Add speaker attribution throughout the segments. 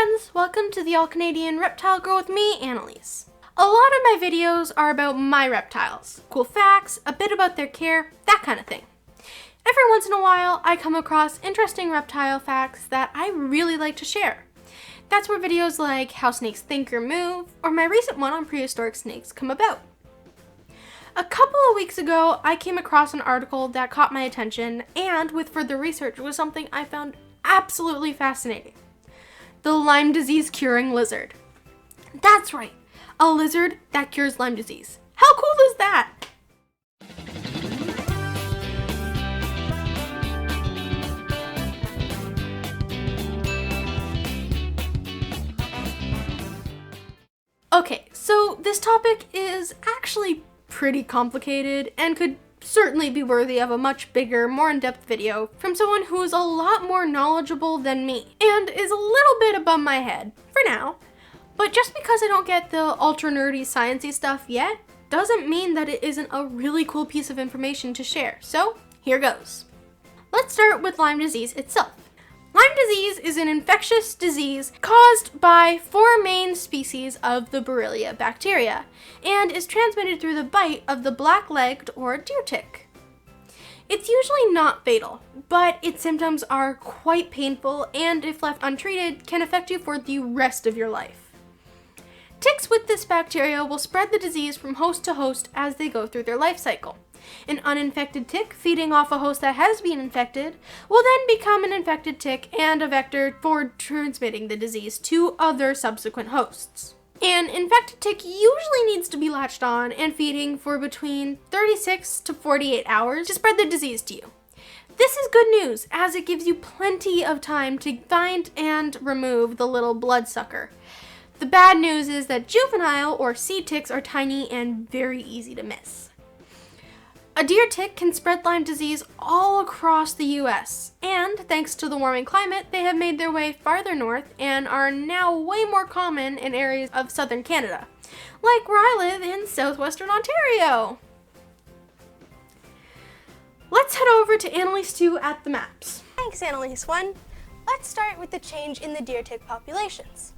Speaker 1: friends, welcome to the All-Canadian Reptile Girl with me, Annalise. A lot of my videos are about my reptiles. Cool facts, a bit about their care, that kind of thing. Every once in a while, I come across interesting reptile facts that I really like to share. That's where videos like How Snakes Think or Move, or my recent one on prehistoric snakes come about. A couple of weeks ago, I came across an article that caught my attention, and with further research was something I found absolutely fascinating. The Lyme disease curing lizard. That's right, a lizard that cures Lyme disease. How cool is that? Okay, so this topic is actually pretty complicated and could certainly be worthy of a much bigger, more in-depth video from someone who is a lot more knowledgeable than me and is a little bit above my head for now. But just because I don't get the ultra nerdy sciencey stuff yet doesn't mean that it isn't a really cool piece of information to share. So here goes. Let's start with Lyme disease itself. Lyme disease is an infectious disease caused by four main species of the Borrelia bacteria and is transmitted through the bite of the black-legged or deer tick. It's usually not fatal, but its symptoms are quite painful and, if left untreated, can affect you for the rest of your life. Ticks with this bacteria will spread the disease from host to host as they go through their life cycle. An uninfected tick feeding off a host that has been infected will then become an infected tick and a vector for transmitting the disease to other subsequent hosts. An infected tick usually needs to be latched on and feeding for between 36 to 48 hours to spread the disease to you. This is good news, as it gives you plenty of time to find and remove the little bloodsucker. The bad news is that juvenile or seed ticks are tiny and very easy to miss. A deer tick can spread Lyme disease all across the US, and thanks to the warming climate, they have made their way farther north and are now way more common in areas of southern Canada, like where I live in southwestern Ontario. Let's head over to Annalise 2 at the maps.
Speaker 2: Thanks, Annalise 1. Let's start with the change in the deer tick populations.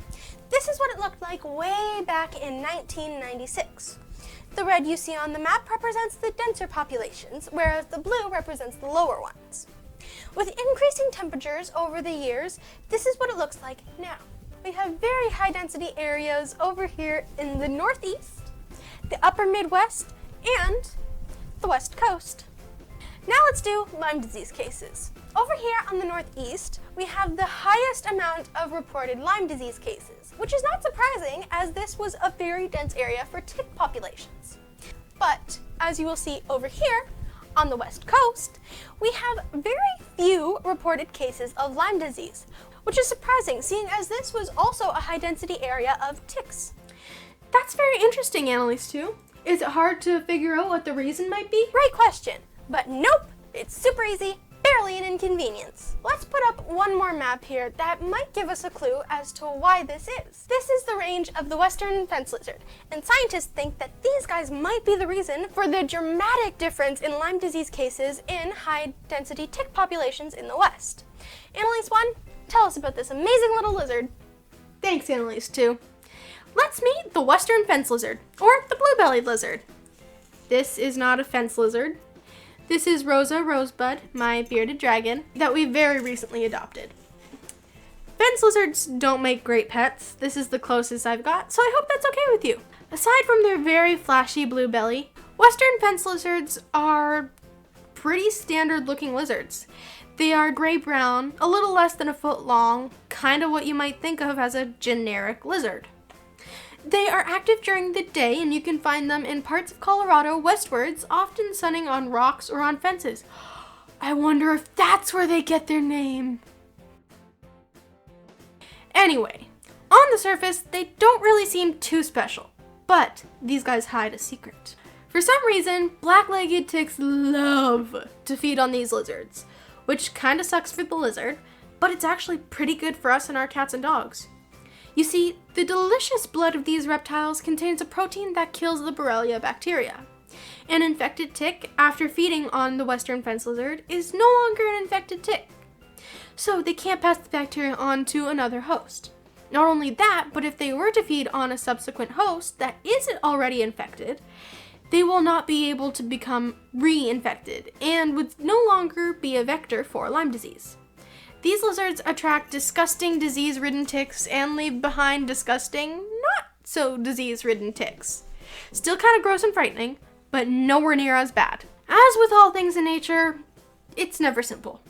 Speaker 2: This is what it looked like way back in 1996. The red you see on the map represents the denser populations, whereas the blue represents the lower ones. With increasing temperatures over the years, this is what it looks like now. We have very high density areas over here in the northeast, the upper Midwest, and the west coast. Now let's do Lyme disease cases. Over here on the northeast, we have the highest amount of reported Lyme disease cases, which is not surprising as this was a very dense area for tick populations. But as you will see over here on the west coast, we have very few reported cases of Lyme disease, which is surprising seeing as this was also a high density area of ticks.
Speaker 1: That's very interesting, Annalise 2. Is it hard to figure out what the reason might be?
Speaker 2: Great question, but nope, it's super easy. Barely an inconvenience. Let's put up one more map here that might give us a clue as to why this is. This is the range of the western fence lizard, and scientists think that these guys might be the reason for the dramatic difference in Lyme disease cases in high-density tick populations in the west. Annalise 1, tell us about this amazing little lizard.
Speaker 1: Thanks, Annalise 2. Let's meet the western fence lizard, or the blue-bellied lizard. This is not a fence lizard. This is Rosa Rosebud, my bearded dragon, that we very recently adopted. Fence lizards don't make great pets. This is the closest I've got, so I hope that's okay with you. Aside from their very flashy blue belly, western fence lizards are pretty standard looking lizards. They are gray-brown, a little less than a foot long, kind of what you might think of as a generic lizard. They are active during the day, and you can find them in parts of Colorado westwards, often sunning on rocks or on fences. I wonder if that's where they get their name. Anyway, on the surface, they don't really seem too special, but these guys hide a secret. For some reason, black-legged ticks love to feed on these lizards, which kind of sucks for the lizard, but it's actually pretty good for us and our cats and dogs. You see, the delicious blood of these reptiles contains a protein that kills the Borrelia bacteria. An infected tick, after feeding on the western fence lizard, is no longer an infected tick. So they can't pass the bacteria on to another host. Not only that, but if they were to feed on a subsequent host that isn't already infected, they will not be able to become reinfected and would no longer be a vector for Lyme disease. These lizards attract disgusting disease-ridden ticks and leave behind disgusting, not so disease-ridden ticks. Still kind of gross and frightening, but nowhere near as bad. As with all things in nature, it's never simple.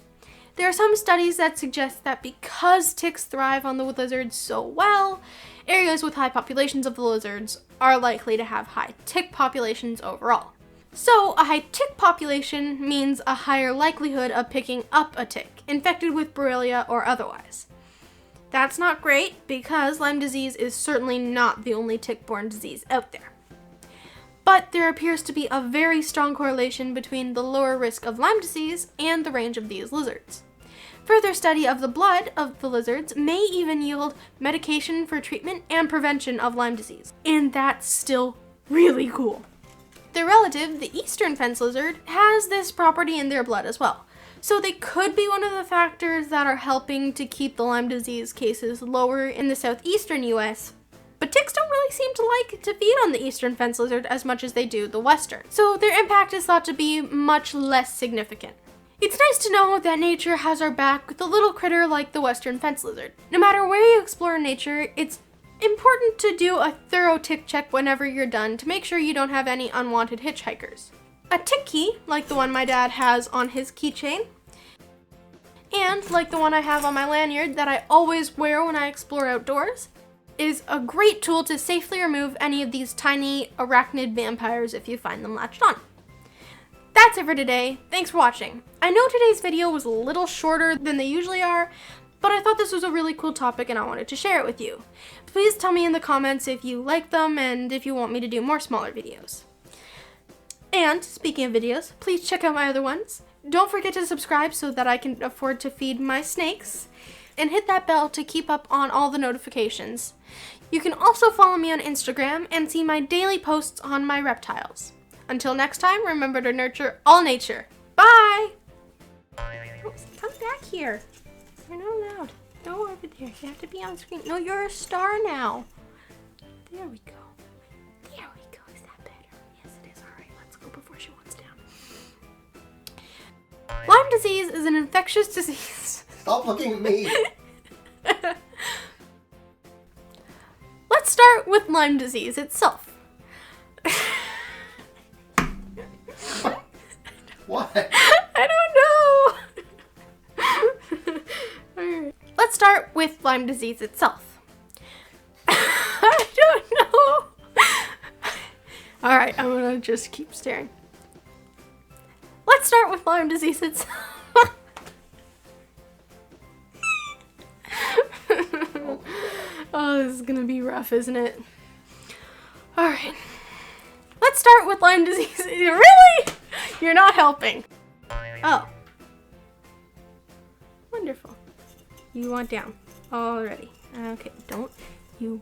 Speaker 1: There are some studies that suggest that because ticks thrive on the lizards so well, areas with high populations of the lizards are likely to have high tick populations overall. So, a high tick population means a higher likelihood of picking up a tick, infected with Borrelia or otherwise. That's not great because Lyme disease is certainly not the only tick-borne disease out there. But there appears to be a very strong correlation between the lower risk of Lyme disease and the range of these lizards. Further study of the blood of the lizards may even yield medication for treatment and prevention of Lyme disease. And that's still really cool. Their relative, the eastern fence lizard, has this property in their blood as well. So they could be one of the factors that are helping to keep the Lyme disease cases lower in the southeastern US. But ticks don't really seem to like to feed on the eastern fence lizard as much as they do the western, so their impact is thought to be much less significant. It's nice to know that nature has our back with a little critter like the western fence lizard. No matter where you explore in nature, it's important to do a thorough tick check whenever you're done to make sure you don't have any unwanted hitchhikers. A tick key, like the one my dad has on his keychain, and like the one I have on my lanyard that I always wear when I explore outdoors, is a great tool to safely remove any of these tiny arachnid vampires if you find them latched on. That's it for today. Thanks for watching. I know today's video was a little shorter than they usually are, but I thought this was a really cool topic and I wanted to share it with you. Please tell me in the comments if you like them and if you want me to do more smaller videos. And speaking of videos, please check out my other ones. Don't forget to subscribe so that I can afford to feed my snakes. And hit that bell to keep up on all the notifications. You can also follow me on Instagram and see my daily posts on my reptiles. Until next time, remember to nurture all nature. Bye! Oh, come back here. You're not allowed. Go over there. You have to be on screen. No, you're a star now. There we go. There we go. Is that better? Yes, it is. All right, let's go before she wants down. Lyme disease is an infectious disease.
Speaker 3: Stop looking at me.
Speaker 1: Let's start with Lyme disease itself.
Speaker 3: What?
Speaker 1: I don't know. Alright. Let's start with Lyme disease itself. I don't know. Alright, I'm gonna just keep staring. Let's start with Lyme disease itself. Oh, this is gonna be rough, isn't it? Alright. Let's start with Lyme disease. Really? You're not helping. Oh. Wonderful. You want down already. Okay, don't you